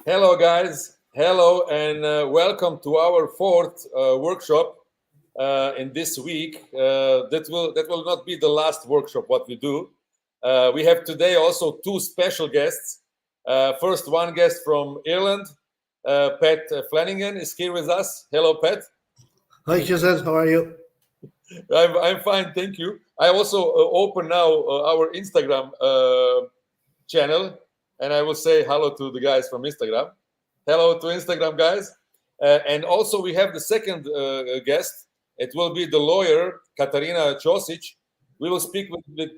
Hello, guys. Hello, and welcome to our fourth workshop in this week. That will not be the last workshop. What we do, we have today also two special guests. First, one guest from Ireland, Pat Flanagan, is here with us. Hello, Pat. Hi, Shazad. How are you? I'm fine, thank you. I also open now our Instagram channel, and I will say hello to the guys from Instagram. Hello to Instagram guys. And also we have the second guest. It will be the lawyer Katarina Cosic. We will speak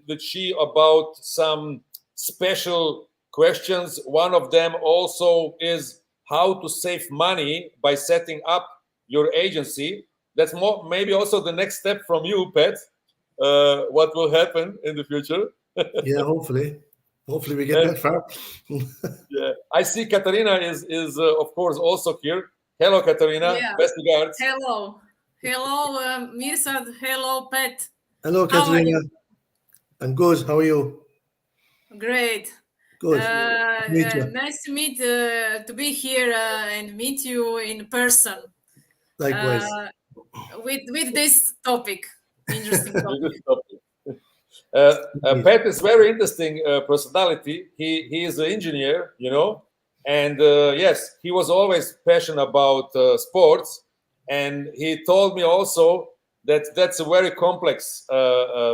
with she about some special questions. One of them also is how to save money by setting up your agency. That's more maybe also the next step from you, Pat. What will happen in the future? Yeah, hopefully we get And that far. yeah, I see Katarina is of course also here. Hello, Katarina. Yeah. Best regards. Hello. Hello, Mirsad. Hello, Pet. Hello, How are Katarina. you? I'm good. How are you? Great. Good. Meet you. Nice to be here and meet you in person Likewise. uh, with this topic. Interesting With this topic. topic. Indeed. Pat is very interesting personality. He is an engineer, and yes, he was always passionate about sports. And he told me also that that's a very complex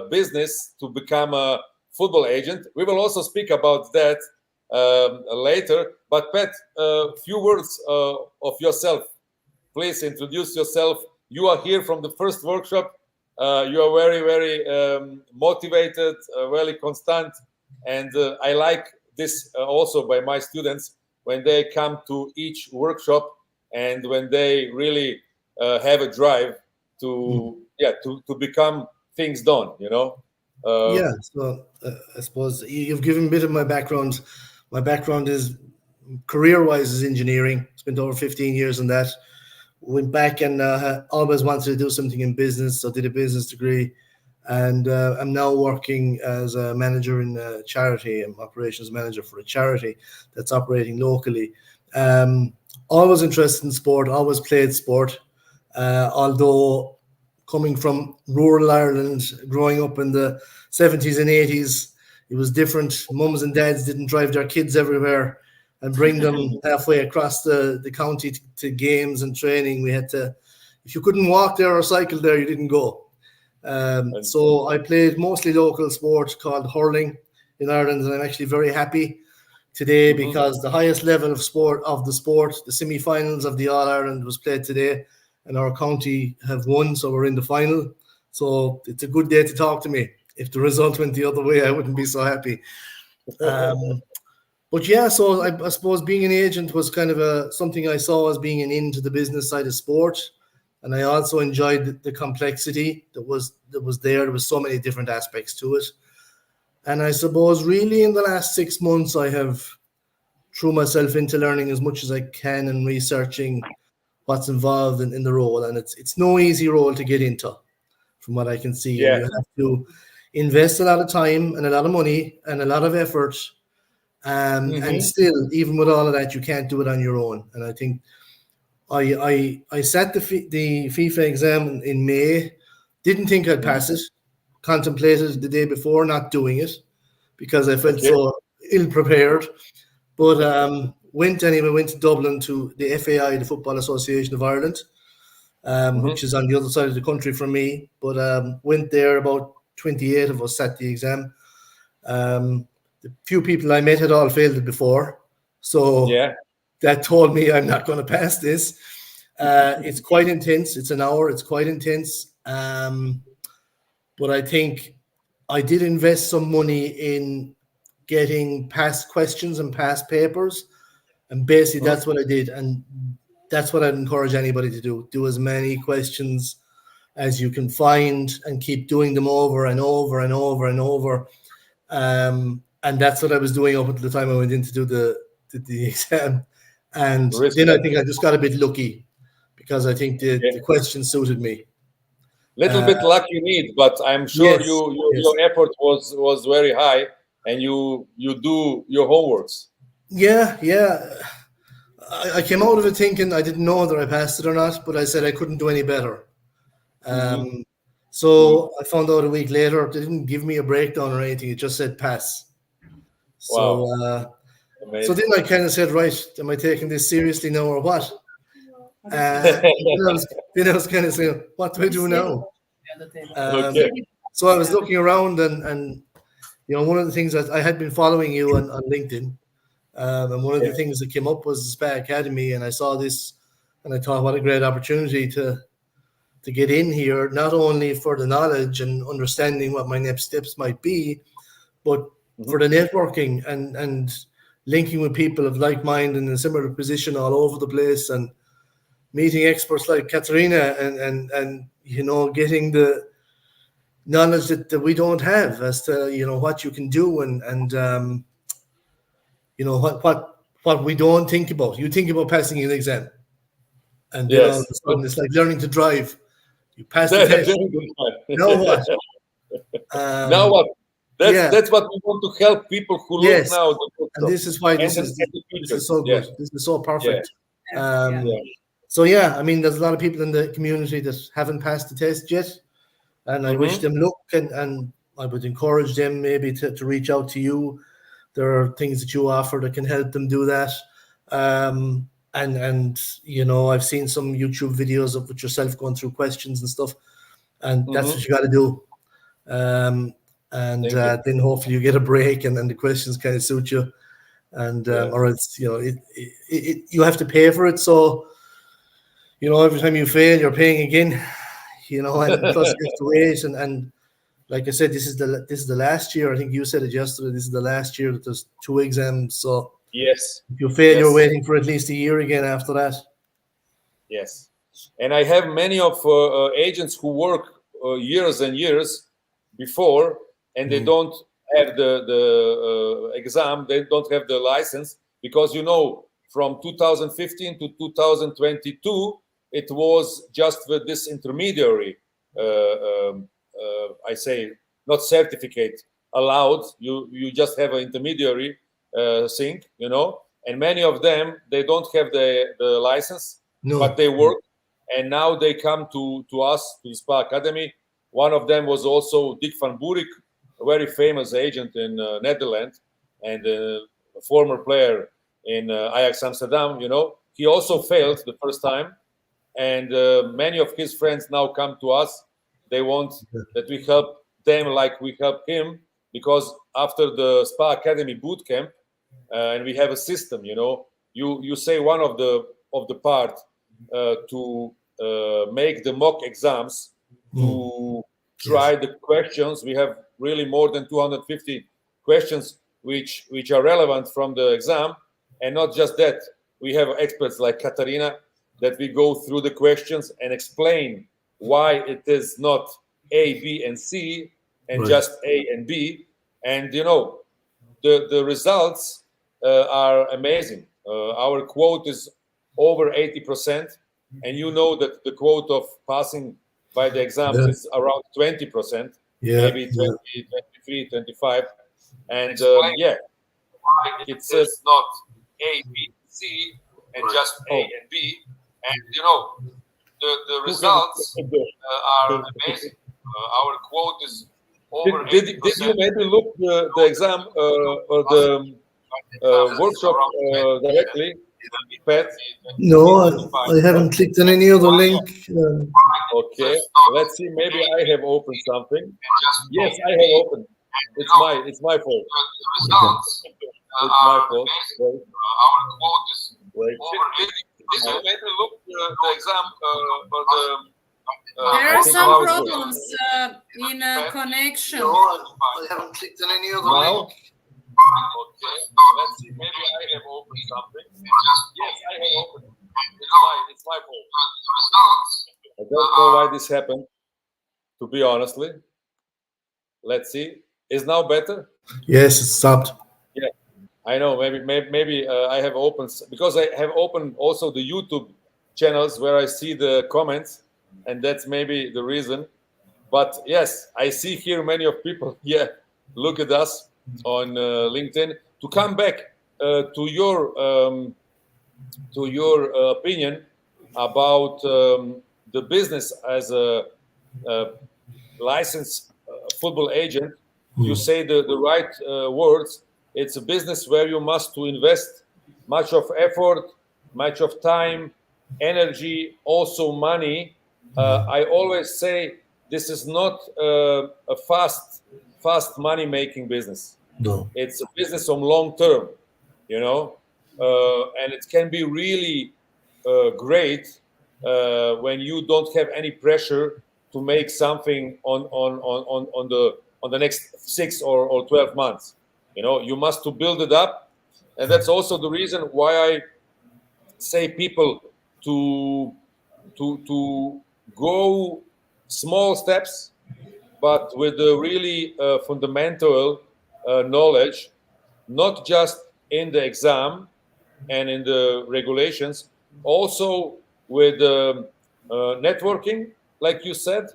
business to become a football agent. We will also speak about that later. But Pat, a few words of yourself. Please introduce yourself. You are here from the first workshop. You are very, very motivated, very constant, and I like this also by my students when they come to each workshop and when they really have a drive Mm. to become things done. Yeah, so I suppose you've given a bit of my background. My background is career-wise is engineering. Spent over 15 years in that. Went back and always wanted to do something in business, so did a business degree, and I'm now working as a manager in a charity. I'm operations manager for a charity that's operating locally. Um, Always interested in sport, always played sport, although coming from rural Ireland, growing up in the 70s and 80s, it was different. Mums and dads didn't drive their kids everywhere and bring them halfway across the county to games and training. We had to, if you couldn't walk there or cycle there, you didn't go. So I played mostly local sport called hurling in Ireland, and I'm actually very happy today Mhm. because the highest level of the sport, the semi-finals of the All Ireland was played today, and our county have won, so we're in the final. So it's a good day to talk to me. If the result went the other way, I wouldn't be so happy. Um, but yeah, so I suppose being an agent was kind of something I saw as being an into the business side of sport, and I also enjoyed the complexity that was there. There was so many different aspects to it, and I suppose really in the last 6 months I have threw myself into learning as much as I can and researching what's involved in the role, and it's no easy role to get into, from what I can see, and Yeah. you have to invest a lot of time and a lot of money and a lot of effort. And Hmm. still, even with all of that, you can't do it on your own. And I think I sat the FIFA exam in May, didn't think I'd pass it, contemplated the day before not doing it because I felt Okay. so ill prepared. But went anyway, went to Dublin to the FAI, the Football Association of Ireland, which Hmm. is on the other side of the country from me. But went there, about 28 of us sat the exam. The few people I met had all failed it before. So Yeah. that told me I'm not going to pass this. It's quite intense. It's an hour. It's quite intense. But I think I did invest some money in getting past questions and past papers. And basically, Mhm. that's what I did. And that's what I'd encourage anybody to do. Do as many questions as you can find and keep doing them over and over and over and over. And that's what I was doing up until the time I went in to do the exam. And then I Respect. think I just got a bit lucky because I think the Okay. question suited me. Little Uh, bit luck you need, but I'm sure yes, yes. your effort was very high, and you do your homeworks. Yeah, yeah. I came out of it thinking I didn't know whether I passed it or not, but I said I couldn't do any better. So I found out a week later. They didn't give me a breakdown or anything. It just said pass. So, Wow. so then I kind of said, right, am I taking this seriously now or what? Then I was kind of saying, what do I do now? Okay. So I was looking around, and you know, one of the things that I had been following you on LinkedIn, and one of the things that came up was the SPA Academy, and I saw this, and I thought, what a great opportunity to get in here, not only for the knowledge and understanding what my next steps might be, but for the networking and linking with people of like mind and in a similar position all over the place, and meeting experts like Katarina, and you know, getting the knowledge that we don't have as to, you know, what you can do, and you know, what we don't think about. You think about passing an exam, and then all of a sudden it's like learning to drive. You pass the test. Now what? Now what? That's what we want to help people who look now. And this is why this is so good. This is so perfect. So yeah, I mean, there's a lot of people in the community that haven't passed the test yet, and I wish them luck, and I would encourage them maybe to reach out to you. There are things that you offer that can help them do that. And you know, I've seen some YouTube videos of with yourself going through questions and stuff, and that's what you got to do. Then hopefully you get a break, and the questions kind of suit you, and or it's, you know, you have to pay for it. So, you know, every time you fail, you're paying again. You know, and plus you have to wait, and like I said, this is the last year. I think you said it yesterday. This is the last year that there's 2 exams. So yes, if you fail, you're waiting for at least a year again after that. Yes, and I have many of agents who work years and years before, and they don't have the exam. They don't have the license because, you know, from 2015 to 2022, it was just with this intermediary. I say not certificate allowed. You just have an intermediary thing, you know. And many of them, they don't have the license, but they work. And now they come to us, to the SPA Academy. One of them was also Dick van Buurik, a very famous agent in Netherlands, and a former player in Ajax Amsterdam, you know. He also failed the first time. And many of his friends now come to us. They want that we help them like we help him, because after the SPA Academy boot camp, and we have a system, you know, you say one of the part to make the mock exams, to try the questions. We have really more than 250 questions which are relevant from the exam, and not just that. We have experts like Katarina that we go through the questions and explain why it is not A, B, and C, and just A and B. And you know, the results are amazing. Our quote is over 80%, and you know that the quote of passing by the exams is around 20%, maybe 20, 23, 25. And it says not A, B, C, and just A and B. And you know, the results are amazing. Our quote is over 80%. Did you maybe look the exam or the workshop directly, Pat? No, I haven't clicked on any other link. Okay, let's see. Maybe I have opened something. Yes, I have opened. It's my fault. It's my fault. Wait. Our quote is did you maybe look the exam or the? There are some problems in connection. No, I haven't clicked on any other link. Okay, let's see. Maybe I have opened something. Yes, I have opened. It's my fault. I don't know why this happened, to be honestly. Let's see. Is now better? Yes, it stopped. Yeah, I know. Maybe I have opened, because I have opened also the YouTube channels where I see the comments, and that's maybe the reason. But yes, I see here many of people. Yeah, look at us on LinkedIn. To come back to your to your opinion about the business as a licensed football agent. You say the right words. It's a business where you must to invest much of effort, much of time, energy, also money. I always say this is not a fast money making business. No. It's a business on long term, you know, and it can be really great when you don't have any pressure to make something on the next 6 or 12 months. You know, you must to build it up, and that's also the reason why I say people to to go small steps, but with the really fundamental knowledge, not just in the exam and in the regulations, also with networking, like you said,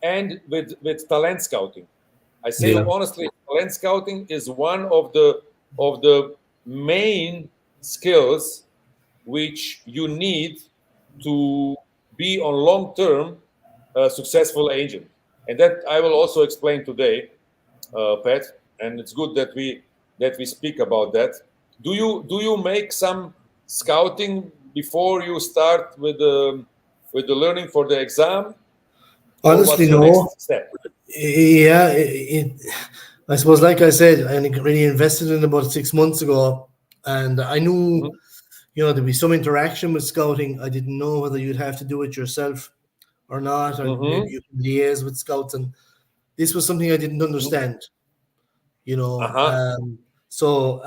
and with talent scouting. I say Yeah. honestly, talent scouting is one of the main skills which you need to be on long term a successful agent, and that I will also explain today, Pat. And it's good that we speak about that. Do you make some scouting before you start with the learning for the exam, or Honestly, what's your no. next step? Yeah, I suppose, like I said, I really invested in about 6 months ago, and I knew, Mhm, there'd be some interaction with scouting. I didn't know whether you'd have to do it yourself or not, or maybe mhm, you can liaise with scouts. And this was something I didn't mhm. understand, you know. Uh-huh. So,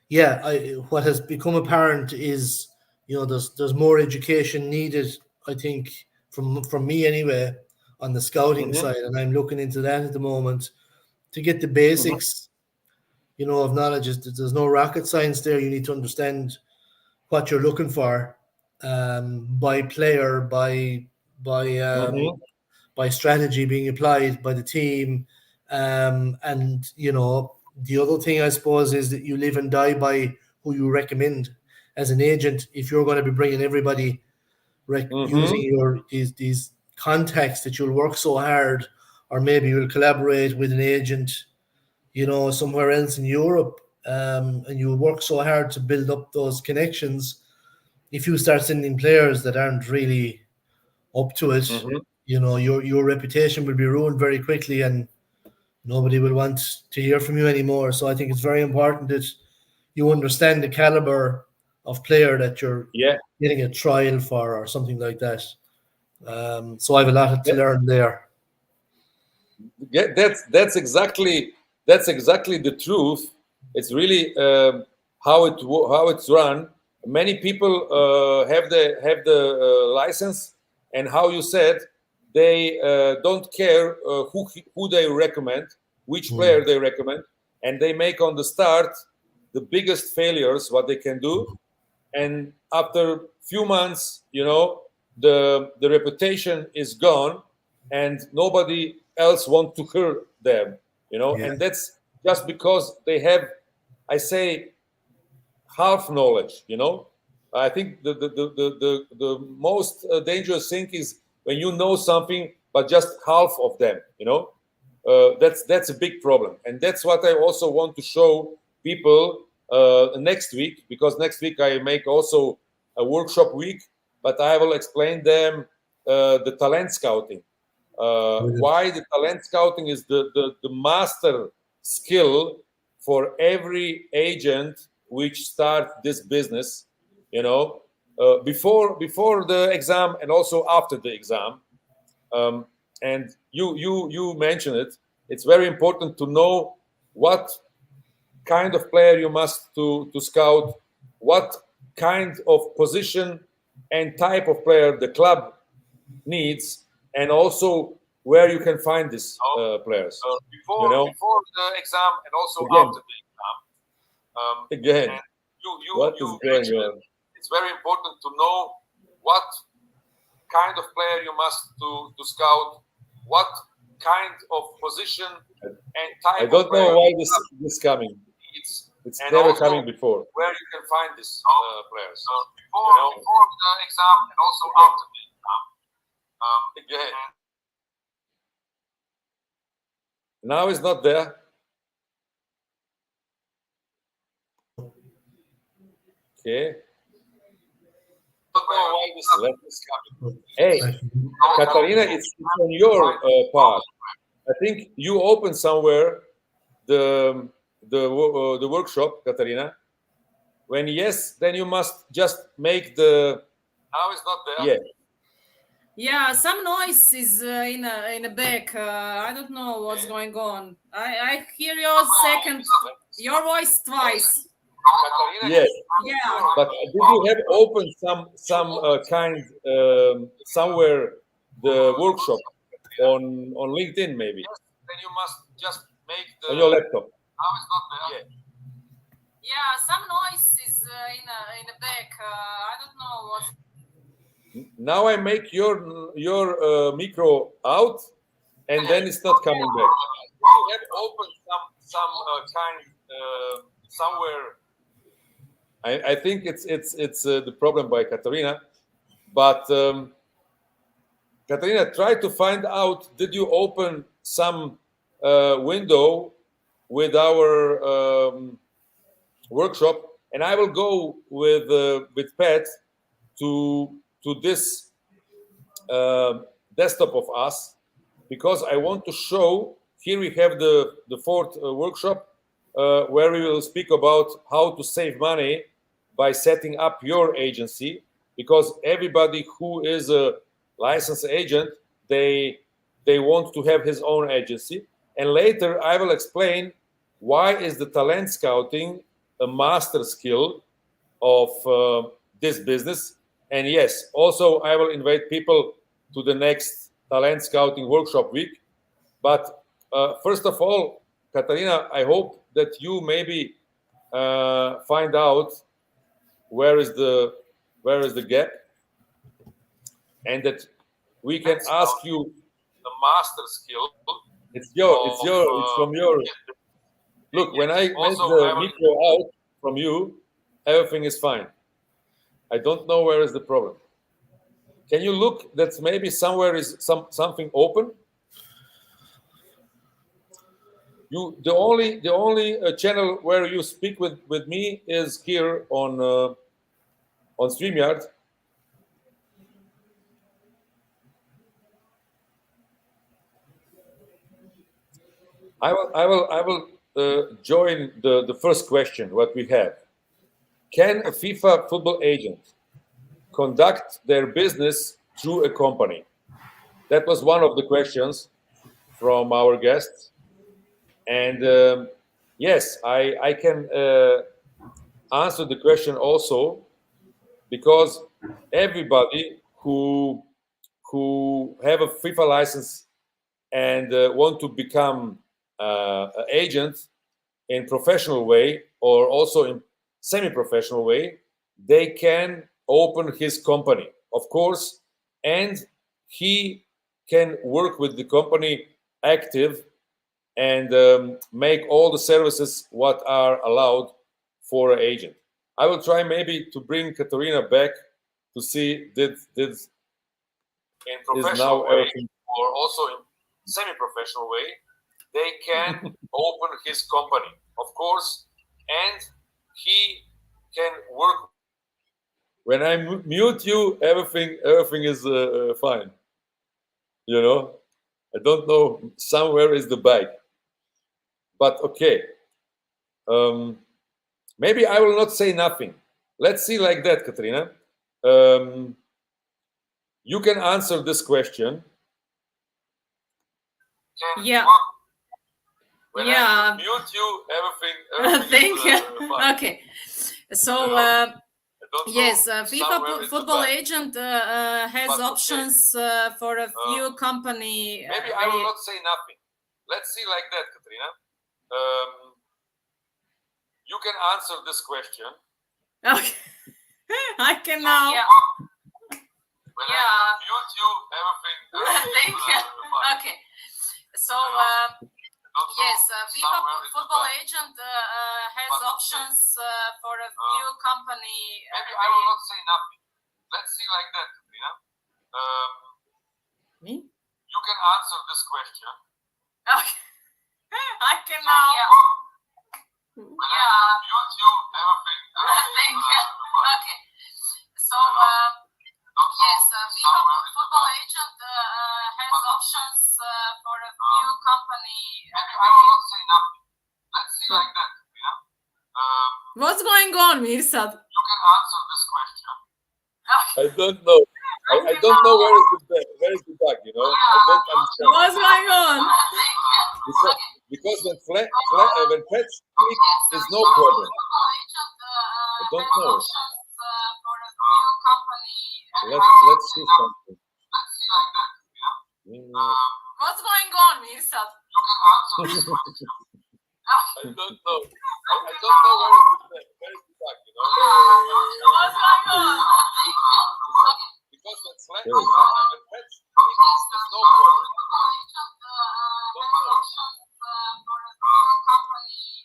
yeah, what has become apparent is, there's more education needed, I think, from me anyway, on the scouting Mhm, side, and I'm looking into that at the moment to get the mhm, basics, of knowledge. There's no rocket science there. You need to understand what you're looking for, by player, by mhm, by strategy being applied by the team, and the other thing I suppose is that you live and die by who you recommend as an agent. If you're going to be bringing everybody, using mhm, these contacts that you'll work so hard, or maybe you'll collaborate with an agent, somewhere else in Europe, and you work so hard to build up those connections. If you start sending players that aren't really up to it, mhm. your reputation will be ruined very quickly, and nobody will want to hear from you anymore. So I think it's very important that you understand the caliber of player that you're Yeah. getting a trial for, or something like that. So I have a lot to learn there. Yeah, that's exactly the truth. It's really how it's run. Many people have the license, and how you said, they don't care who they recommend, which Mm. player they recommend, and they make on the start the biggest failures what they can do. And after few months, the reputation is gone, and nobody else want to hear them, Yeah, and that's just because they have, I say, half knowledge. I think the most dangerous thing is when you know something but just half of them. That's a big problem, and that's what I also want to show people next week, because next week I make also a workshop week, but I will explain them the talent scouting, brilliant. why the talent scouting is the master skill for every agent which start this business, before the exam and also after the exam. um, and you mentioned it. It's very important to know what kind of player you must to scout, what kind of position and type of player the club needs, and also where you can find these players. Before the exam and also Again, after the exam. Again, and what is going on? It's very important to know what kind of player you must to scout, what kind of position and type. I don't know why this coming. Needs, It's And never also coming before. Where you can find these players? You know? Before the exam and also after the exam. Go ahead. Now it's not there. Okay. Let us come. Hey, Katarina, it's on your part. I think you opened somewhere the workshop, Katarina. When yes, then you must just make the. Now it's not there. Yeah. Yeah, some noise is in a back. I don't know what's going on. I hear your voice twice. Yes. Yeah. But did you have opened some kind somewhere the workshop on LinkedIn maybe Yes, then you must just make the. on your laptop? Now it's not there. Yeah. Yeah, some noise is in a back. I don't know what's. Now I make your micro out, and then it's not coming back. You have opened some kind somewhere. I think it's the problem by Katarina, but Katarina, try to find out, did you open some window with our workshop, and I will go with Pat to this desktop of us, because I want to show. Here we have the fourth workshop where we will speak about how to save money by setting up your agency, because everybody who is a licensed agent, they want to have his own agency. And later I will explain why is the talent scouting a master skill of this business. And yes, also I will invite people to the next talent scouting workshop week. But first of all, Katarina, I hope that you maybe find out where is the gap, and that we can ask you the master skill. It's from your. Look, when I make the micro out from you, everything is fine. I don't know where is the problem. Can you look that maybe somewhere is something open? The only channel where you speak with me is here on StreamYard. I will join the first question. What we have: can a FIFA football agent conduct their business through a company? That was one of the questions from our guests, and yes, I can answer the question also, because everybody who have a FIFA license and want to become an agent in professional way or also in semi-professional way, they can open his company, of course, and he can work with the company active and make all the services what are allowed for an agent. I will try maybe to bring Katarina back to see did in professional way or also in semi-professional way, they can open his company, of course, and he can work. When I mute you, everything is fine. You know, I don't know, somewhere is the bag, but okay. Maybe I will not say nothing. Let's see like that, Katarina. You can answer this question. Yeah. When yeah. I mute you, everything Thank you. fine. Okay. So, yes, FIFA football agent has But options for a few company. Maybe I will not say nothing. Let's see like that, Katarina. You can answer this question. Okay. I can now. When I mute you, everything Thank you. fine. Okay. So, Yes, FIFA football agent has options for a few company. Maybe I will not say nothing. Let's see like that, Katarina. Me? You can answer this question. Okay. I can now. When I mute you, everything. Thank you. Okay. So, yes, FIFA football agent has options for a few company. Maybe I will not say nothing. Let's see like that, Katarina. What's going on, Mirsad? You can answer this question. I don't know. I don't know where is the bug, you know. I don't understand. What's going on? Because when Pat speaks, is no problem. I don't know. Let's see something. What's going on, Mirsad? I don't know. I don't know where is the bug, you know. What's going on? Because when Pat speaks, is no problem.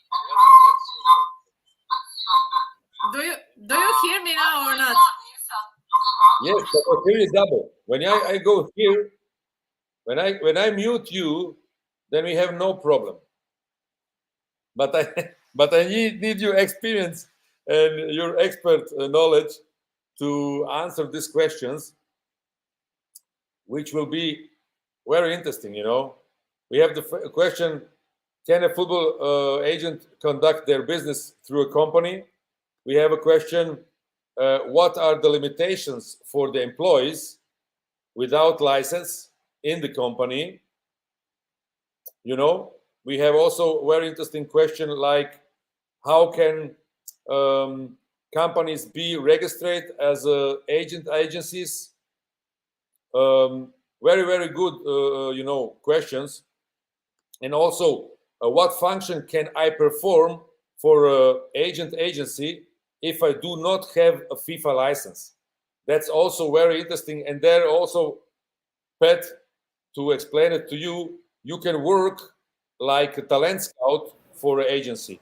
I don't know. Do you hear me now or not? Yes, but I hear you double. When I go here, when I mute you, then we have no problem. But I need your experience and your expert knowledge to answer these questions, which will be very interesting. You know, we have the question: can a football agent conduct their business through a company? We have a question: what are the limitations for the employees without license in the company? You know, we have also a very interesting question like how can companies be registered as agencies? Very good, you know, questions. And also, what function can I perform for agency if I do not have a FIFA license? That's also very interesting. And there also, Pat, to explain it to you, you can work like a talent scout for an agency,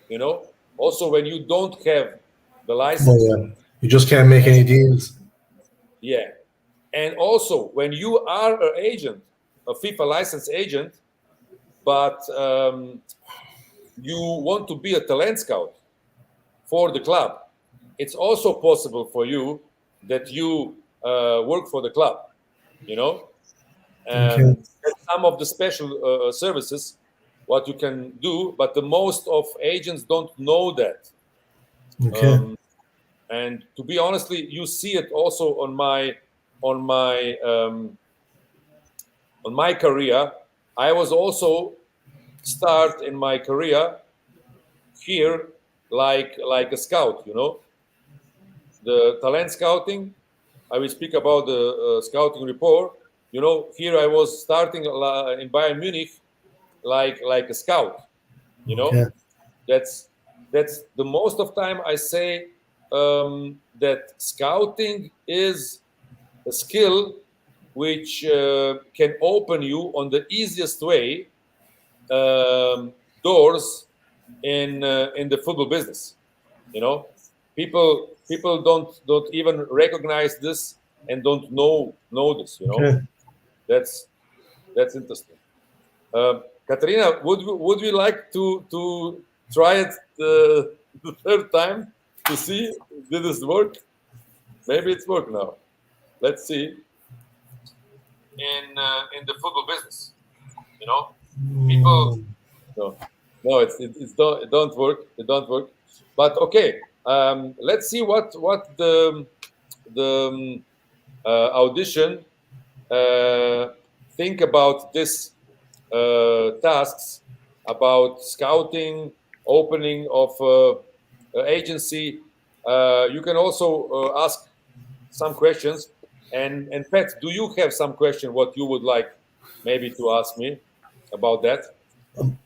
you know, also when you don't have the license. Oh, yeah. You just can't make any deals. Yeah. And also when you are an agent, a FIFA licensed agent, but you want to be a talent scout for the club, it's also possible for you that you work for the club, you know. Okay. Some of the special services what you can do, but the most of agents don't know that. Okay. And to be honestly, you see it also on my career. I was also start in my career here like a scout, you know, the talent scouting. I will speak about the scouting report. You know, here I was starting in Bayern Munich like a scout. You know, Okay. that's the most of time I say that scouting is a skill which can open you on the easiest way doors in the football business. You know, people don't even recognize this and don't know this. You know, Okay. that's interesting. Katarina, would we like to try it the third time to see did this work? Maybe it's work now. Let's see. In the football business, you know, people. No, it don't work. It don't work. But okay, let's see what the audition think about this tasks about scouting, opening of agency. You can also ask some questions. And Pat, do you have some question what you would like maybe to ask me about that?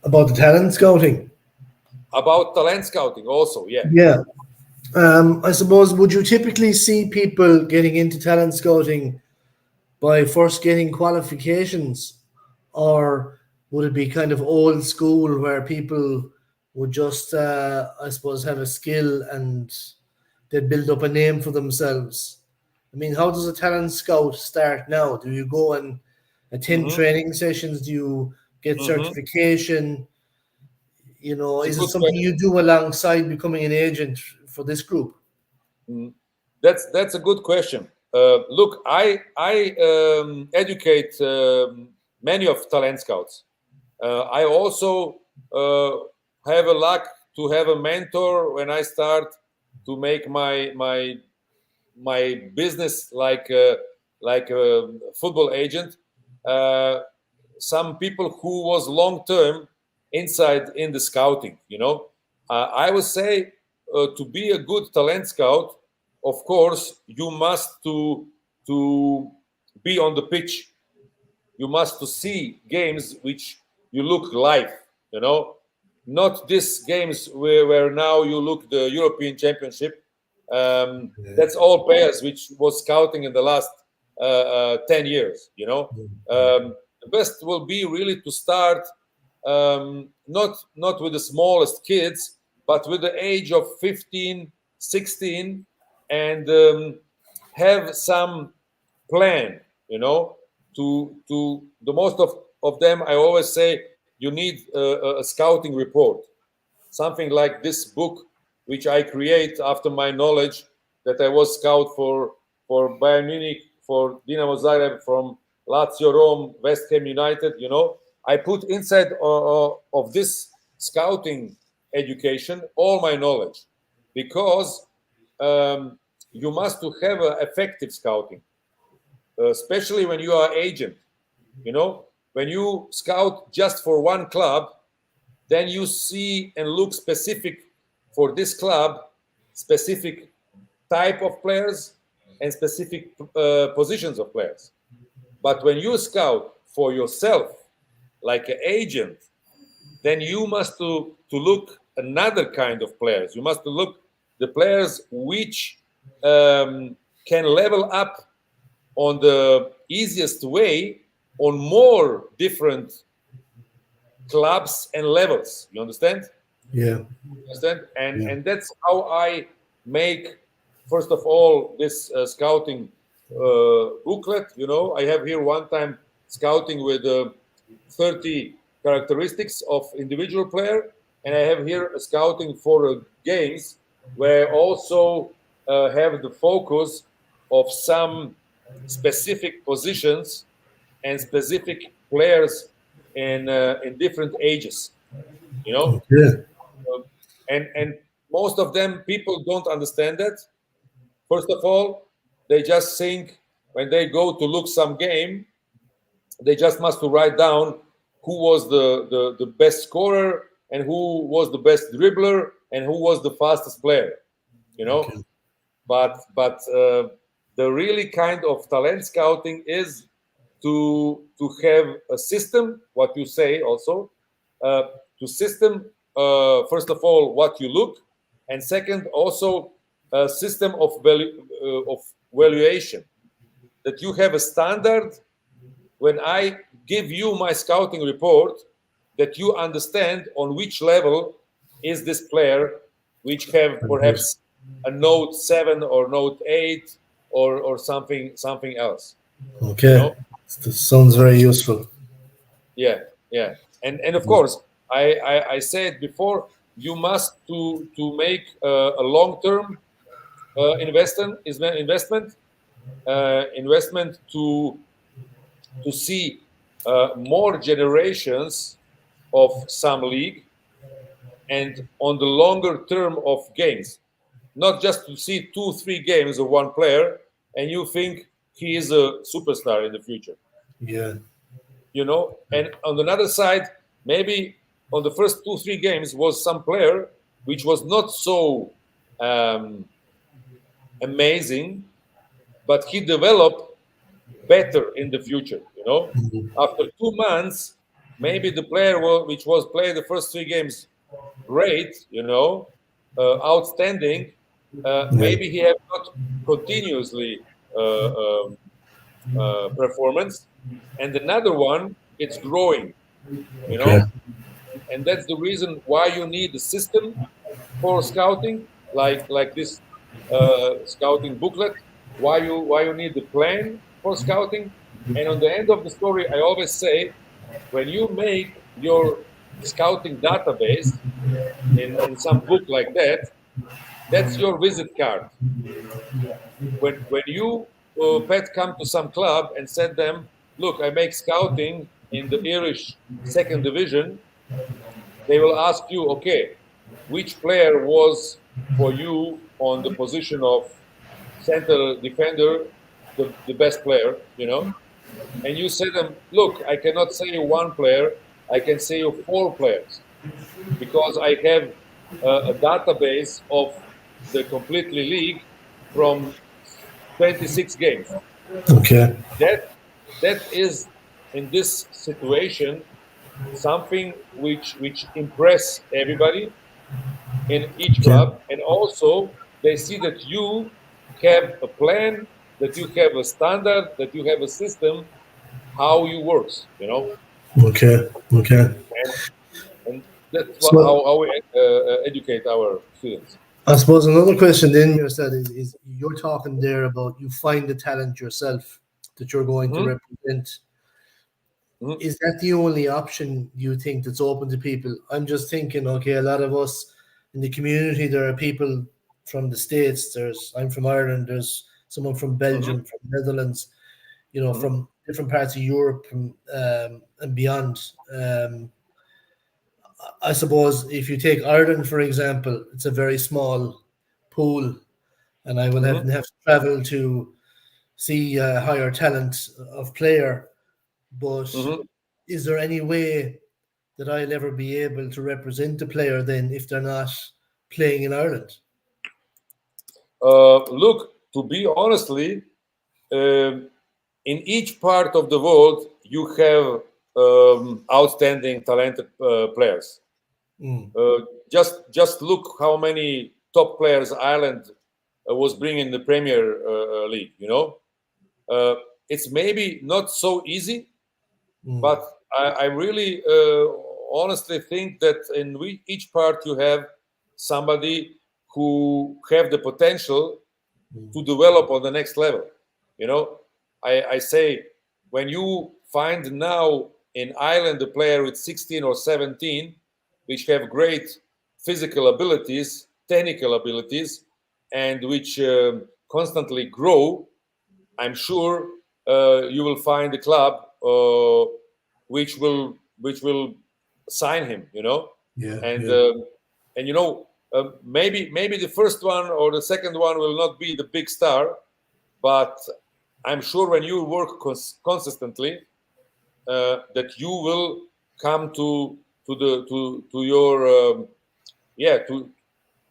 About the talent scouting. About talent scouting also, yeah. Yeah. I suppose, would you typically see people getting into talent scouting by first getting qualifications, or would it be kind of old school where people would just, I suppose, have a skill and they'd build up a name for themselves? I mean, how does a talent scout start now? Do you go and attend training sessions? Do you get certification? You know, It's a is it good something question. you do alongside becoming an agent for this group? That's a good question. Look, I educate many of talent scouts. I also have a luck to have a mentor when I start to make my business like a football agent. Some people who was long term inside in the scouting. I would say to be a good talent scout, of course, you must to be on the pitch. You must to see games which you look live. You know, not these games where now you look the European Championship. That's all players which was scouting in the last 10 years. The best will be really to start not with the smallest kids, but with the age of 15, 16, and have some plan. To the most of them, I always say you need a scouting report, something like this book which I create after my knowledge that I was scout for Bayern Munich, for Dinamo Zagreb, from Lazio Rome, West Ham United. I put inside of this scouting education all my knowledge, because you must to have effective scouting, especially when you are agent. When you scout just for one club, then you see and look specific for this club, specific type of players and specific positions of players. But when you scout for yourself like an agent, then you must to look another kind of players. You must to look the players which can level up on the easiest way on more different clubs and levels. You understand? Yeah. Understand? And that's how I make, first of all, this scouting booklet. I have here one time scouting with 30 characteristics of individual player, and I have here a scouting for games where I also have the focus of some specific positions and specific players in different ages. Okay. And most of them, people don't understand that. First of all, they just think when they go to look some game, they just must to write down who was the best scorer and who was the best dribbler and who was the fastest player. Okay. But the really kind of talent scouting is to have a system, what you say also, to system, first of all, what you look, and second, also a system of valuation, that you have a standard. When I give you my scouting report, that you understand on which level is this player, which have perhaps a note 7 or note 8 or something else. Okay. That sounds very useful. Yeah. And of course, I said before, you must to make a long-term investment to see more generations of some league, and on the longer term of games, not just to see 2-3 games of one player and you think he is a superstar in the future. Yeah. And on the other side, maybe on the first 2-3 games was some player which was not so amazing, but he developed better in the future. After 2 months, maybe the player which was played the first 3 games great, outstanding, maybe he have not continuously performance, and another one, it's growing you Okay. know, and that's the reason why you need a system for scouting, like this scouting booklet. Why you need the plan for scouting, and on the end of the story, I always say, when you make your scouting database in some book like that, that's your visit card. When you pet come to some club and said them, look, I make scouting in the Irish second division, they will ask you, okay, which player was for you on the position of center defender, the best player, and you say them, look, I cannot say you one player, I can say you four players because I have a database of the completely league from 26 games. Okay. That is, in this situation, something which impress everybody in each Okay. club, and also they see that you have a plan, that you have a standard, that you have a system, how you works, Okay. Okay. and that's So how we educate our students. I suppose another question then, Mirsad, is you're talking there about you find the talent yourself that you're going to Hmm. represent. Hmm. Is that the only option you think that's open to people? I'm just thinking, okay, a lot of us in the community, there are people from the States, I'm from Ireland, there's someone from Hmm. Belgium, from Netherlands, Hmm. from different parts of Europe and beyond. I suppose if you take Ireland, for example, it's a very small pool, and I will have, Hmm. have to travel to see higher talent of player. But Hmm. is there any way that I'll ever be able to represent a player then if they're not playing in Ireland? Look, to be honestly, um, in each part of the world, you have outstanding, talented players. Mm, Just look how many top players Ireland was bringing in the Premier League. Uh, it's maybe not so easy, mm, but I really honestly think that in each part you have somebody who have the potential to mm, develop on the next level. You know, I say, when you find now in Ireland a player with 16 or 17, which have great physical abilities, technical abilities, and which constantly grow, I'm sure you will find a club which will sign him. yeah, And yeah, maybe the first one or the second one will not be the big star, but I'm sure when you work consistently, that you will come to your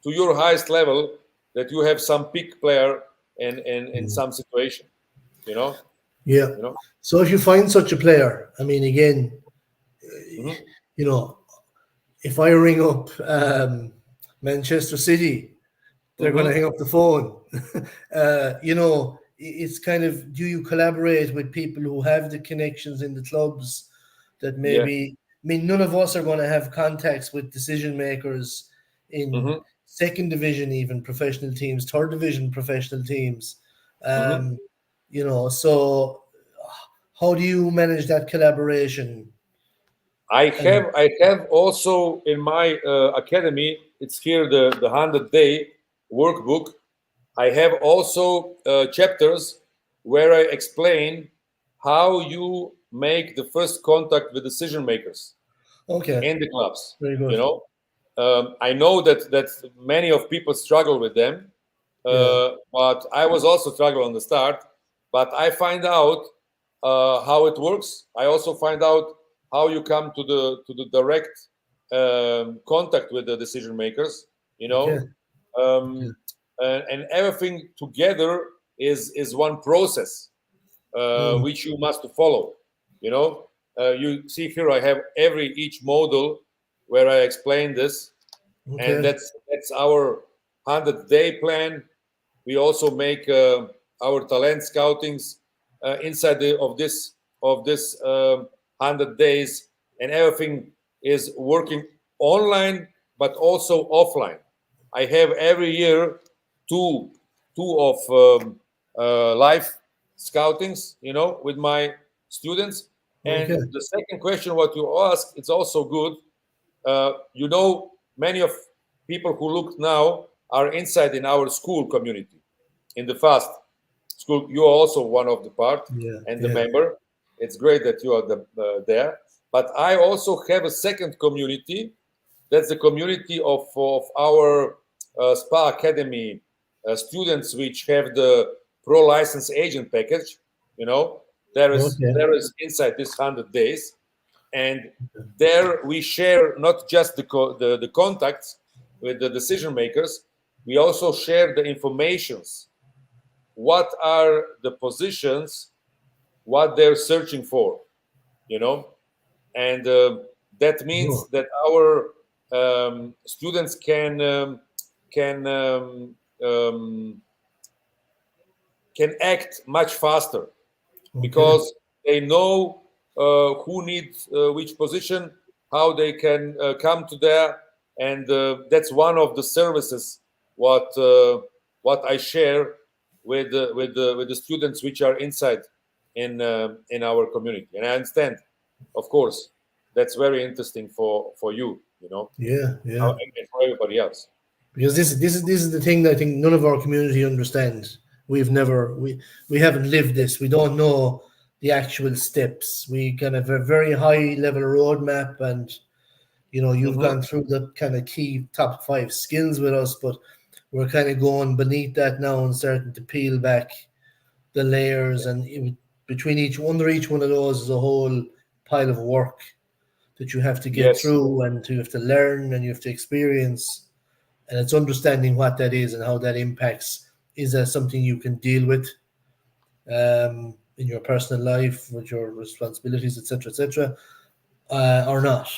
to your highest level, that you have some peak player in mm, some situation. You know, yeah. you know. So if you find such a player, I mean, again, Hmm. you know, if I ring up Manchester City, they're going to Hmm. hang up the phone. It's kind of, do you collaborate with people who have the connections in the clubs that Yeah. maybe, I mean, none of us are going to have contacts with decision makers in Hmm. second division, even professional teams, third division professional teams. Hmm. Um, so how do you manage that collaboration? And I have also in my academy. It's here, the 100-day workbook. I have also chapters where I explain how you make the first contact with decision makers okay, in the clubs. very good. I know that many of people struggle with them, Yeah, but I was also struggle on the start. But I find out how it works. I also find out how you come to the direct contact with the decision makers. You okay. know, um, and everything together is one process Mm, which you must follow. You see here I have each model where I explain this, and okay. that's our 100-day plan. We also make our talent scoutings inside of this 100 days. and everything is working online, but also offline. I have every year two of live scoutings, with my students. And Okay. the second question, what you ask, it's also good. Many of people who look now are inside in our school community. In the past school, you are also one of the part and the member. It's great that you are there. But I also have a second community. That's the community of our Spa Academy students, which have the pro license agent package. There is inside this 100 days, and there we share not just the contacts with the decision makers. We also share the informations. What are the positions? What they're searching for? And that means that our students can act much faster because they know who needs which position, how they can come to there, and that's one of the services what I share with the students which are inside in our community. And I understand, of course, that's very interesting for you, and for everybody else. Because this is the thing that I think none of our community understands. We haven't lived this. We don't know the actual steps. We kind of have a very high level roadmap, and you've gone through the kind of key top 5 skills with us, but we're kind of going beneath that now and starting to peel back the layers, and between under each one of those is a whole pile of work that you have to get through, and you have to learn, and you have to experience. And it's understanding what that is and how that impacts. Is that something you can deal with in your personal life, with your responsibilities, etc., or not?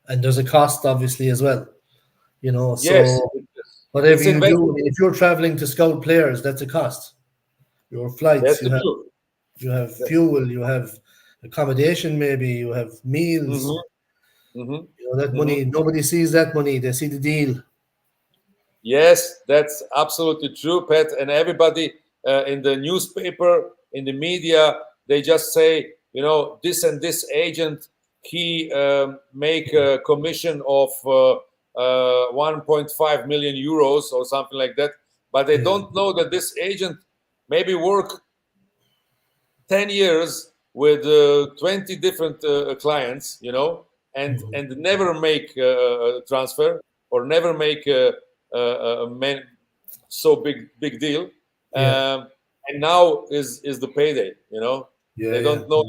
And there's a cost, obviously, as well. So whatever you do, if you're traveling to scout players, that's a cost. Your flights, you have fuel, you have accommodation, maybe you have meals. That money, nobody sees that money; they see the deal. Yes, that's absolutely true, Pat. And everybody in the newspaper, in the media, they just say, this and this agent, he make a commission of 1.5 million euros or something like that. But they don't know that this agent maybe work 10 years with 20 different clients, and never make a transfer or never make so big deal, and now is the payday. They don't know.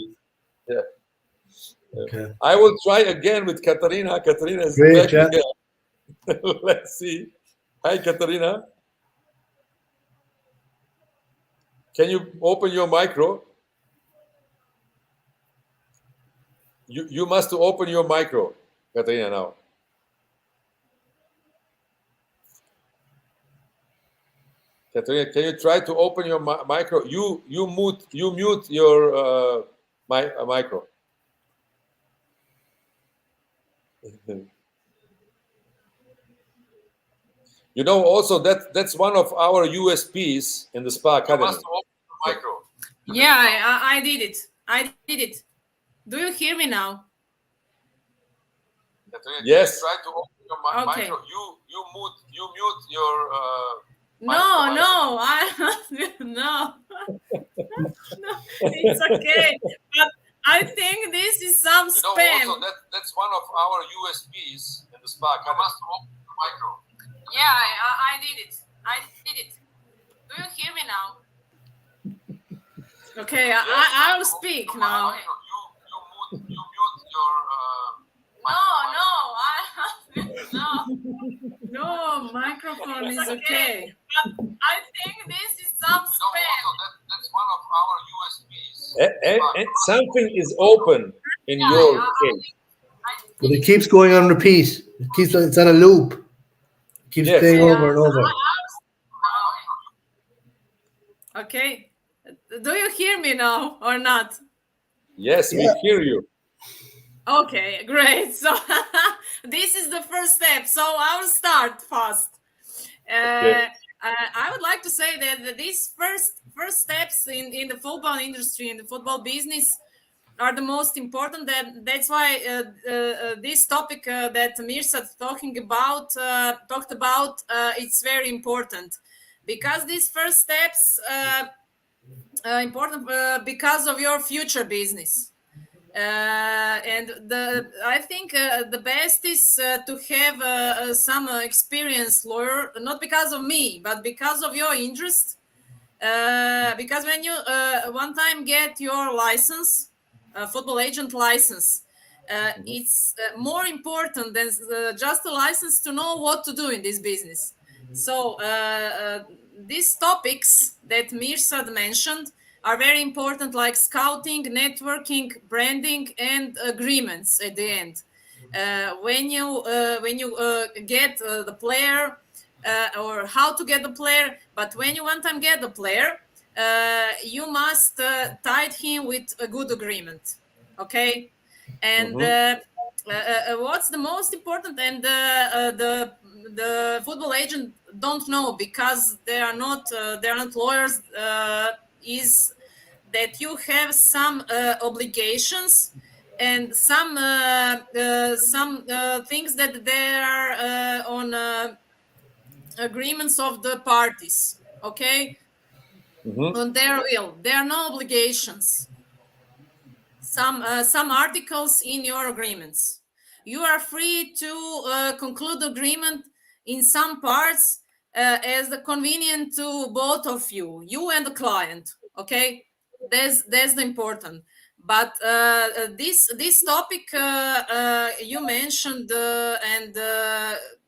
Okay. I will try again with Katarina. Katarina is great, back again. Let's see. Hi, Katarina. Can you open your micro? You must open your micro, Katarina, now. Katarina, can you try to open your micro? You mute your micro. Also that's one of our USPs in the Spa Academy. You must open the micro. Yeah, I did it. I did it. Do you hear me now? Katarina, yes. Try to open your Okay. micro. You mute your. No, no, it's okay. But I think this is some spam. Also that's one of our USPs in the Spa Academy. You must open the micro. Yeah, I did it. I did it. Do you hear me now? Okay, I will speak now. You mute your. No, microphone is okay. But I think this is some spam. That's one of our USPs. Something is open in your case. But it keeps going on repeat. It's on a loop. It keeps playing over and over. Okay. Do you hear me now or not? Yes, we hear you. Okay, great. So this is the first step. So I will start fast. Okay. I would like to say that these first steps in the football industry, in the football business, are the most important. That's why this topic that Mirsad talked about, it's very important, because these first steps important because of your future business. And I think the best is to have some experienced lawyer, not because of me, but because of your interest. Because when you one time get your license, football agent license, it's more important than just a license to know what to do in this business. So these topics that Mirsad mentioned are very important, like scouting, networking, branding, and agreements at the end. When you get the player, or how to get the player, but when you one time get the player, you must tie him with a good agreement. Okay, and Mm-hmm. what's the most important, and the football agent don't know, because they are not lawyers, is that you have some obligations and some things that they are on agreements of the parties. Okay, Mm-hmm. on their will, there are no obligations. Some articles in your agreements, you are free to conclude agreement in some parts as the convenient to both of you and the client. Okay, that's the important. But this topic you mentioned, and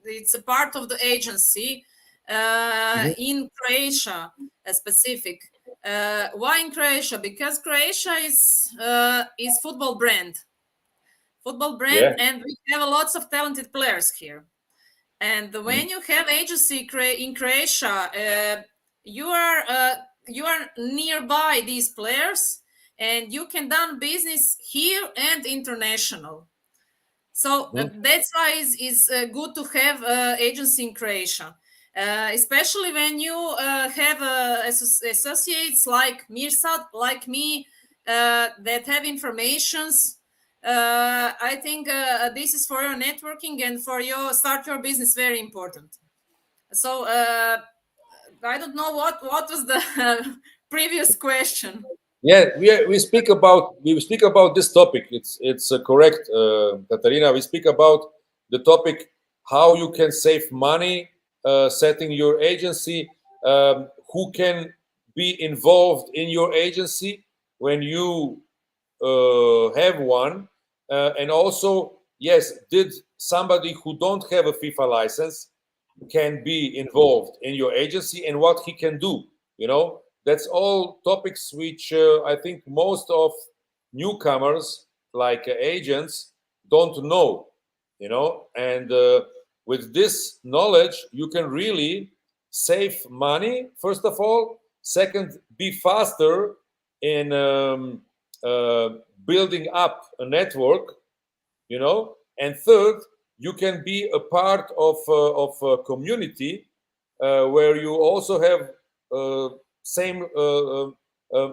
it's a part of the agency Mm-hmm. in Croatia, specific. Why in Croatia? Because Croatia is football brand, Yeah. and we have lots of talented players here. And when you have agency in Croatia, you are nearby these players, and you can done business here and international. So Mm-hmm. that's why is good to have agency in Croatia, especially when you have associates like Mirsad, like me, that have informations. I think this is for your networking and for your start your business very important. So I don't know what was the previous question. Yeah, we speak about this topic. It's correct, Katarina. We speak about the topic how you can save money setting your agency, who can be involved in your agency when you have one, and also yes, did somebody who don't have a FIFA license can be involved in your agency and what he can do. That's all topics which I think most of newcomers, like agents, don't know. And with this knowledge, you can really save money, first of all. Second, be faster in uh, building up a network. And third, you can be a part of a community where you also have same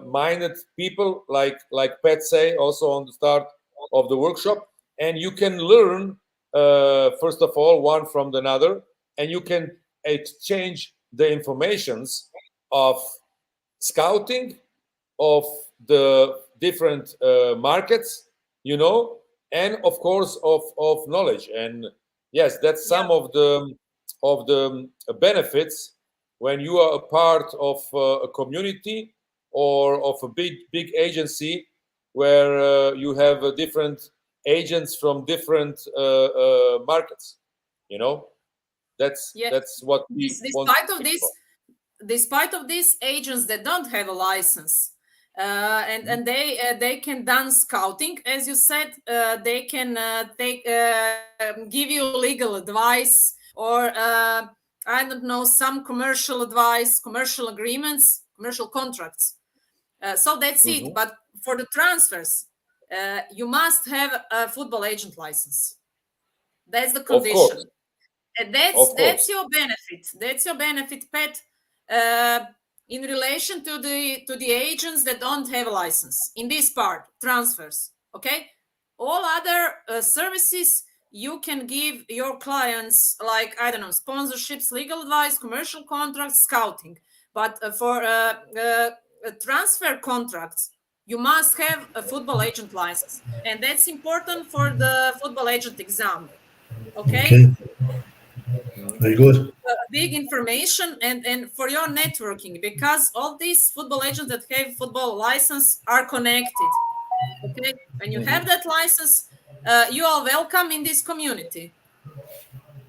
minded people, like Pat say also on the start of the workshop, and you can learn first of all one from another, and you can exchange the informations of scouting of the different markets, and of course of knowledge. And yes, that's Yeah. some of the benefits when you are a part of a community or of a big agency where you have different agents from different markets. you know that's Yeah. that's what we want to Despite of speak this, about. despite of these agents that don't have a license, and they can done scouting, as you said, they can give you legal advice, or I don't know, some commercial advice, commercial agreements, commercial contracts. So that's it. Mhm. But for the transfers, you must have a football agent license. That's the Of course. condition. And Of course. that's your benefit. That's your benefit, Pat, in relation to the agents that don't have a license in this part, transfers. Okay, all other services you can give your clients, like, I don't know, sponsorships, legal advice, commercial contracts, scouting. But for transfer contracts, you must have a football agent license, and that's important for the football agent exam. Okay. Very good. Big information and for your networking, because all these football agents that have football license are connected. Okay, when you have that license, you are welcome in this community.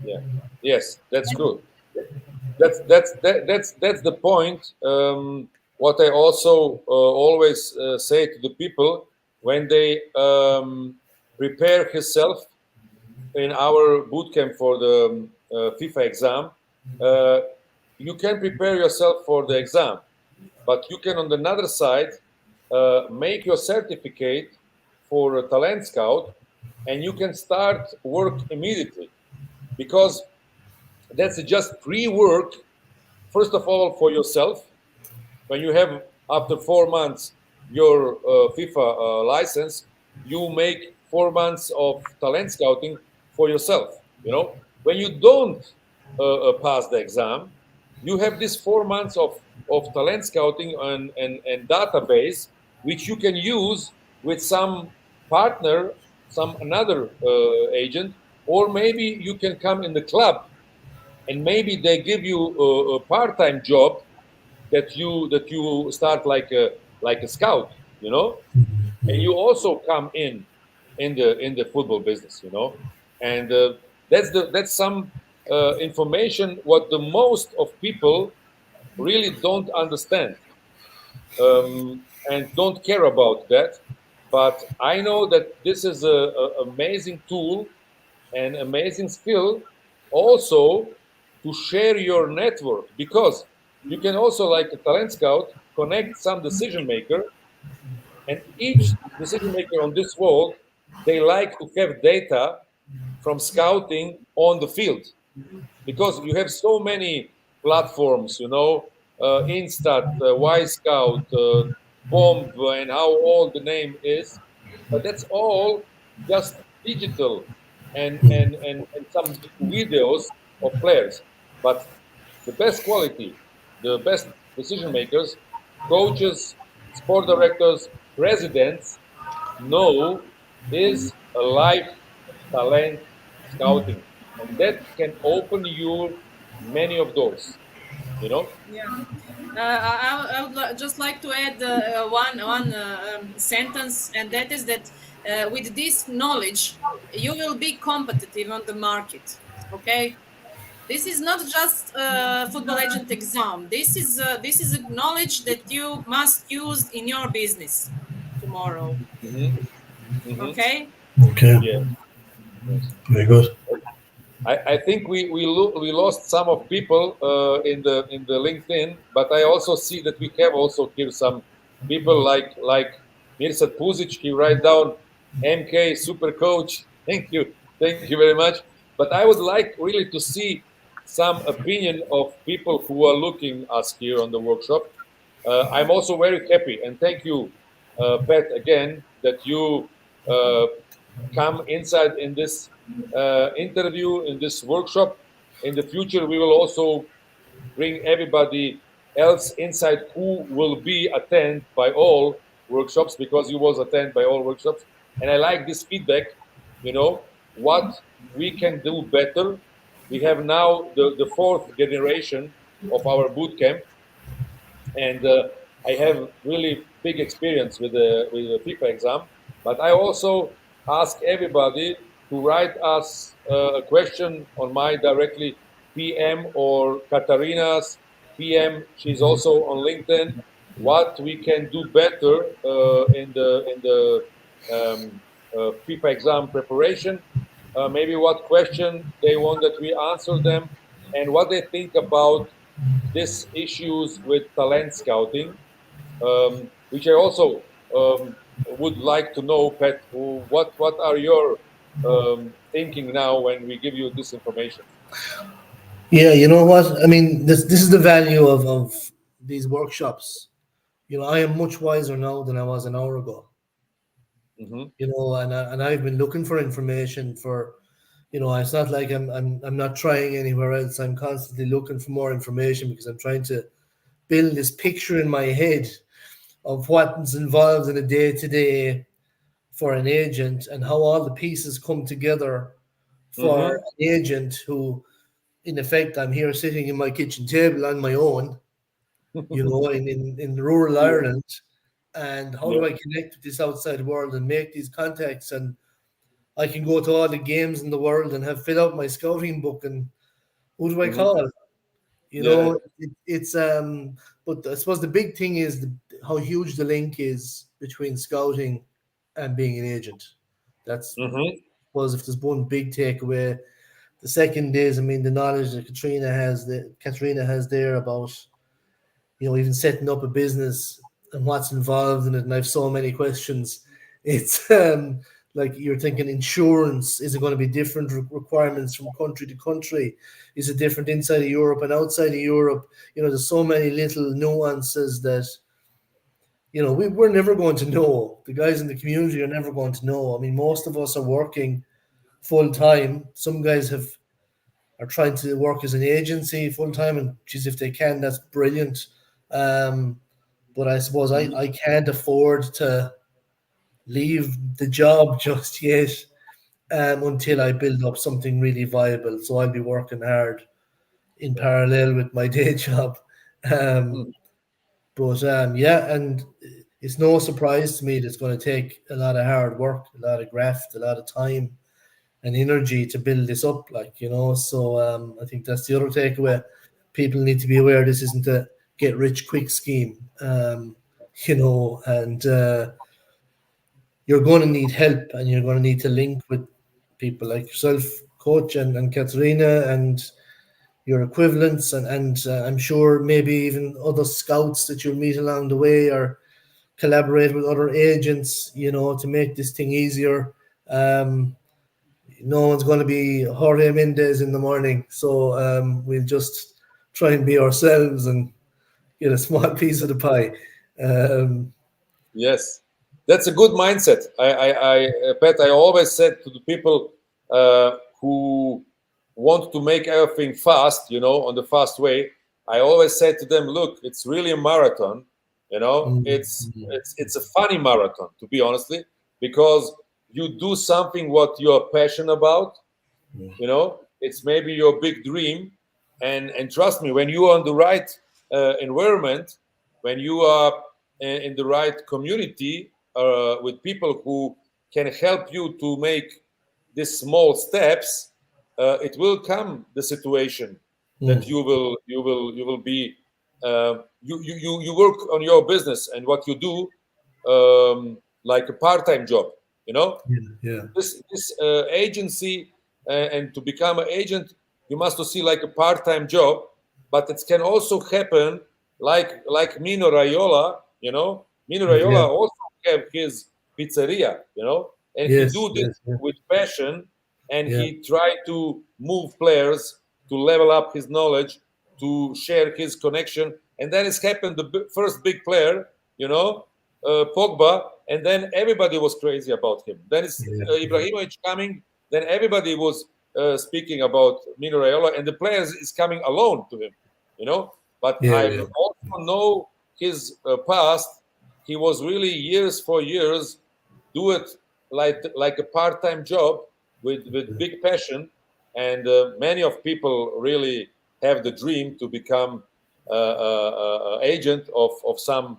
Yeah. Yes, that's good. That's the point. What I also always say to the people when they prepare himself in our boot camp for the FIFA exam, you can prepare yourself for the exam, but you can on the other side make your certificate for a talent scout, and you can start work immediately, because that's just pre-work. First of all, for yourself, when you have after 4 months your FIFA license, you make 4 months of talent scouting for yourself. When you don't pass the exam, you have this 4 months of talent scouting and database, which you can use with some partner, some another agent, or maybe you can come in the club and maybe they give you a part-time job that you start like a scout, and you also come in the football business, and that's some information what the most of people really don't understand, and don't care about that. But I know that this is a amazing tool and amazing skill also to share your network, because you can also, like a talent scout, connect some decision maker, and each decision maker on this world, they like to have data from scouting on the field, because you have so many platforms, Instat, Y Scout, Bomb, and how old the name is, but that's all just digital and some videos of players. But the best quality, the best decision makers, coaches, sport directors, presidents know is a live talent scouting, and that can open you many of doors. Yeah. I would just like to add one sentence, and that is that with this knowledge, you will be competitive on the market. Okay, this is not just a football agent exam. This is a knowledge that you must use in your business tomorrow. Okay. Okay. Yeah. Yes. Very good. I think we lost some of people in the LinkedIn, but I also see that we have also here some people like Mirsad Puzic. He write down MK super coach. Thank you very much. But I would like really to see some opinion of people who are looking us here on the workshop. I'm also very happy, and thank you, Pat, again, that you come inside in this interview, in this workshop. In the future, we will also bring everybody else inside who will be attend by all workshops, because you was attend by all workshops. And I like this feedback, what we can do better. We have now the fourth generation of our boot camp, and I have really big experience with the FIFA exam. But I also ask everybody to write us a question on my directly PM or Katarina's PM. She's also on LinkedIn. What we can do better in the FIFA exam preparation. Maybe what question they want that we answer them, and what they think about these issues with talent scouting, which I also would like to know, Pat, what are your thinking now when we give you this information? Yeah, you know what? I mean, this is the value of these workshops. You know, I am much wiser now than I was an hour ago. Mm-hmm. You know, and I've been looking for information for, you know, it's not like I'm not trying anywhere else. I'm constantly looking for more information because I'm trying to build this picture in my head of what's involved in a day to day for an agent and how all the pieces come together for Mm-hmm. an agent who, in effect, I'm here sitting in my kitchen table on my own, you know, in rural Yeah. Ireland. And how do Yeah. I connect with this outside world and make these contacts? And I can go to all the games in the world and have fill out my scouting book. And who do I Mm-hmm. call? You Yeah. know, but I suppose the big thing is how huge the link is between scouting and being an agent. That's, Mm-hmm. suppose, if there's one big takeaway. The second is, I mean, the knowledge that Katrina has there about, you know, even setting up a business and what's involved in it. And I have so many questions. It's like you're thinking insurance, is it going to be different requirements from country to country? Is it different inside of Europe and outside of Europe? You know, there's so many little nuances that, you know, we're never going to know. The guys in the community are never going to know. I mean, most of us are working full time. Some guys are trying to work as an agency full time, and geez, if they can, that's brilliant. Um, but I suppose Mm-hmm. I can't afford to leave the job just yet, until I build up something really viable. So I'll be working hard in Yeah. parallel with my day job. Um, but yeah, and it's no surprise to me that it's going to take a lot of hard work, a lot of graft, a lot of time and energy to build this up, like, you know. So I think that's the other takeaway. People need to be aware this isn't a get rich quick scheme, you know, and you're going to need help and you're going to need to link with people like yourself, coach, and Katerina, and your equivalents, and I'm sure maybe even other scouts that you'll meet along the way, or collaborate with other agents, you know, to make this thing easier. um, no one's going to be Jorge Mendes in the morning. So we'll just try and be ourselves and get a small piece of the pie. Um, Yes, that's a good mindset. Pat, I always said to the people who want to make everything fast, you know, on the fast way. I always said to them, look, it's really a marathon. You know, mm, it's a funny marathon, to be honestly, because you do something what you're passionate about. You know, it's maybe your big dream, and trust me, when you are in the right environment, when you are in the right community with people who can help you to make these small steps, it will come the situation that mm, you will be you work on your business and what you do, like a part-time job, you know. yeah, yeah, This agency, and to become an agent, you must to see like a part-time job, but it can also happen like Mino Raiola, you know. Mino yeah. Raiola also have his pizzeria, you know, and he Yes, do this yes, yeah, with passion, and yeah, he try to move players to level up his knowledge, to share his connection, and then it's happened the first big player, you know, Pogba, and then everybody was crazy about him. Then it's yeah, Ibrahimovic coming, then everybody was speaking about Mino Raiola, and the players is coming alone to him, you know. But yeah, I yeah, also know his past. He was really years for years do it like a part-time job with big passion, and many of people really have the dream to become agent of some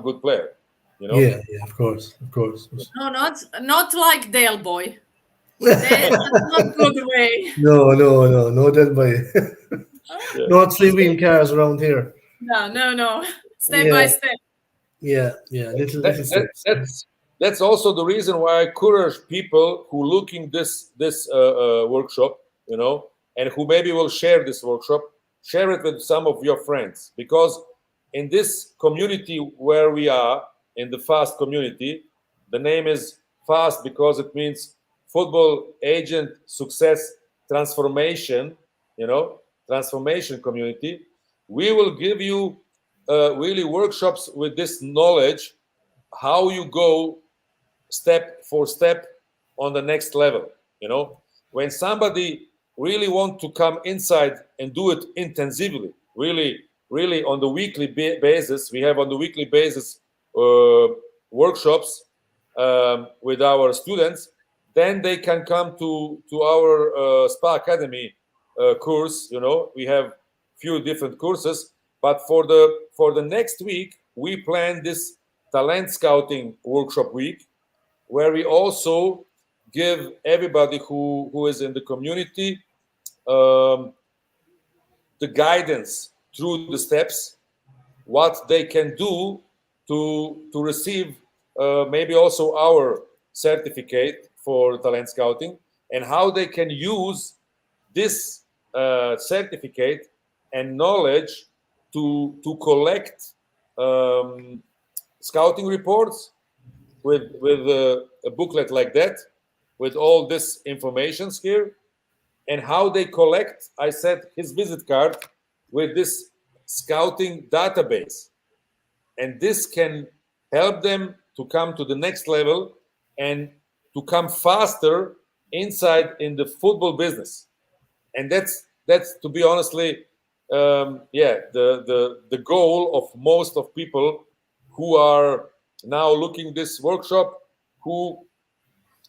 good player, you know. yeah, yeah. Of course, of course. No, not like Del Boy. That's not good way. No, no, no, no, that by Yeah. no three-wheel cars around here. No, no, no. Step by Yeah, step. yeah, yeah. Little that, that steps. that's also the reason why I encourage people who looking this workshop, you know, and who maybe will share this workshop, share it with some of your friends, because in this community where we are, in the fast community, The name is FAST because it means Football Agent Success Transformation, transformation community. We will give you really workshops with this knowledge, how you go step for step on the next level. When somebody really want to come inside and do it intensively, really on the weekly basis, we have on the weekly basis workshops with our students. Then they can come to our Spa Academy course. We have few different courses, but for the next week we plan this talent scouting workshop week, where we also give everybody who is in the community the guidance through the steps, what they can do to receive maybe also our certificate for talent scouting, and how they can use this certificate and knowledge to collect scouting reports with a booklet like that, with all this information here, and how they collect, I said, his visit card with this scouting database. And this can help them to come to the next level and to come faster inside in the football business. And that's to be honestly, the goal of most of people who are now looking this workshop, who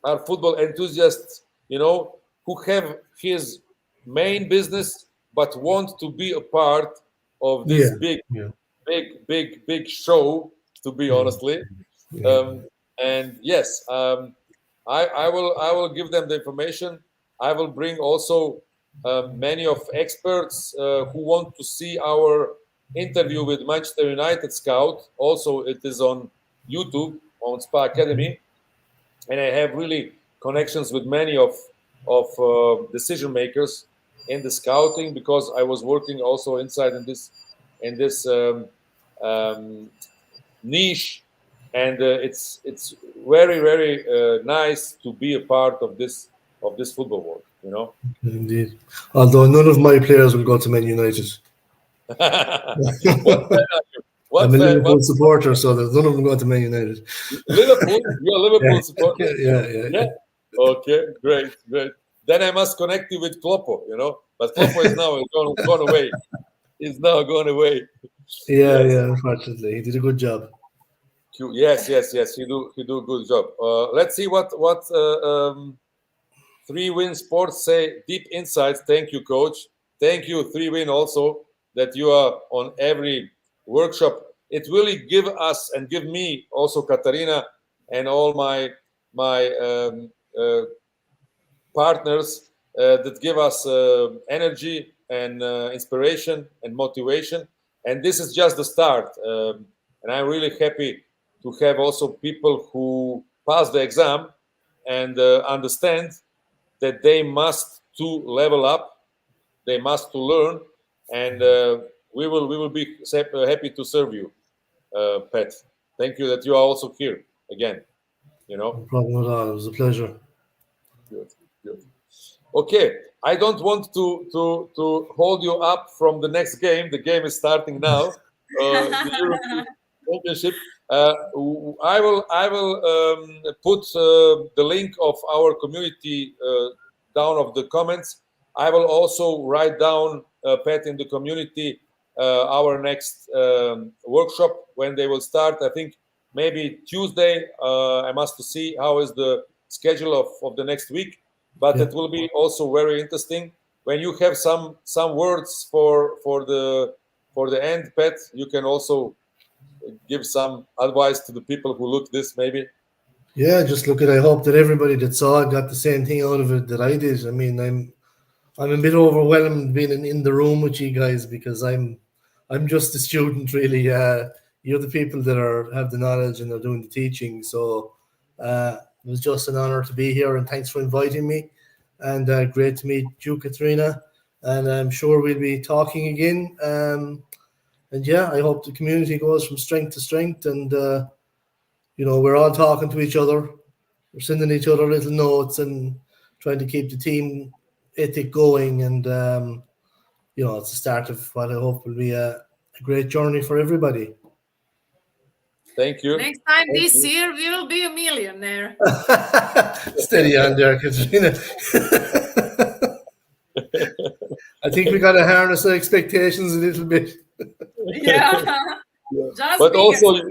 are football enthusiasts, who have his main business but want to be a part of this big show, to be honestly. And yes, I will give them the information. I will bring also many of experts who want to see our interview with Manchester United scout. Also, it is on YouTube on Spa Academy, and I have really connections with many of decision makers in the scouting, because I was working also inside in this niche, and it's very, very nice to be a part of this football world. Indeed. Although none of my players will go to Man United. I'm a Liverpool supporter, so there's none of them going to Man United. Liverpool? You're a Liverpool supporter? Yeah. Okay, great. Then I must connect you with Kloppo, But Kloppo is now gone away. He's now gone away. Yeah, unfortunately. He did a good job. Yes. He do a good job. Let's see what 3Win Sports say. Deep insights. Thank you, coach. Thank you, 3Win, also, that you are on every workshop. It really give us and give me also, Katarina, and all my partners that give us energy and inspiration and motivation. And this is just the start. And I'm really happy to have also people who pass the exam and understand that they must to level up, they must to learn, and we will be happy to serve you, Pat. Thank you that you are also here again. No problem at all. It was a pleasure. Good. Okay, I don't want to hold you up from the next game. The game is starting now. The European Championship. I will put the link of our community down of the comments. I will also write down, Pat, in the community our next workshop, when they will start. I think maybe Tuesday. I must see how is the schedule of the next week, but it will be also very interesting. When you have some words for the end, Pat, you can also give some advice to the people who look this, maybe. Yeah, just look at. I hope that everybody that saw it got the same thing out of it that I did. I mean, I'm a bit overwhelmed being in the room with you guys, because I'm just a student, really. You're the people that have the knowledge and are doing the teaching. So it was just an honor to be here, and thanks for inviting me. And great to meet you, Katarina. And I'm sure we'll be talking again. And yeah, I hope the community goes from strength to strength. And we're all talking to each other. We're sending each other little notes and trying to keep the team ethic going. And, it's the start of what I hope will be a great journey for everybody. Thank you. Next time this year, we will be a millionaire. Steady on there, Katarina. I think we got to harness the expectations a little bit. Yeah. Just But also,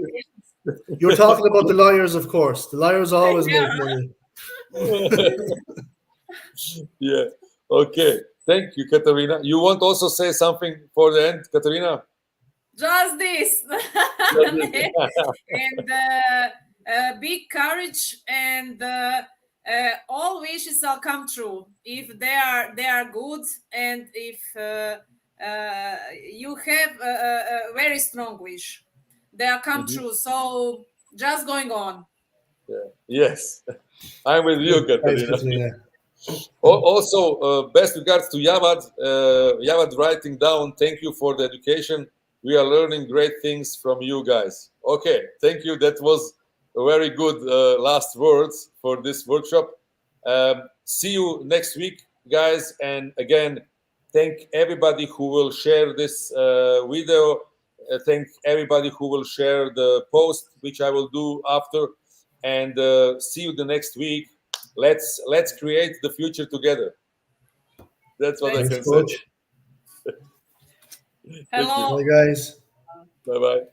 you're talking about the lawyers, of course. The lawyers always make money. yeah. Okay. Thank you, Katarina. You want also say something for the end, Katarina? Just this. And big courage, and all wishes will come true if they are good, and if you have a very strong wish, they'll come true. So just going on. Yeah. Yes, I'm with you, Katarina. Katarina. Also, best regards to Yavad. Yavad writing down, thank you for the education. We are learning great things from you guys. Okay, thank you. That was a very good last words for this workshop. See you next week, guys. And again, thank everybody who will share this video. Thank everybody who will share the post, which I will do after. And see you the next week. Let's create the future together. That's what I can say. Coach. Hello. Bye, guys. Bye-bye.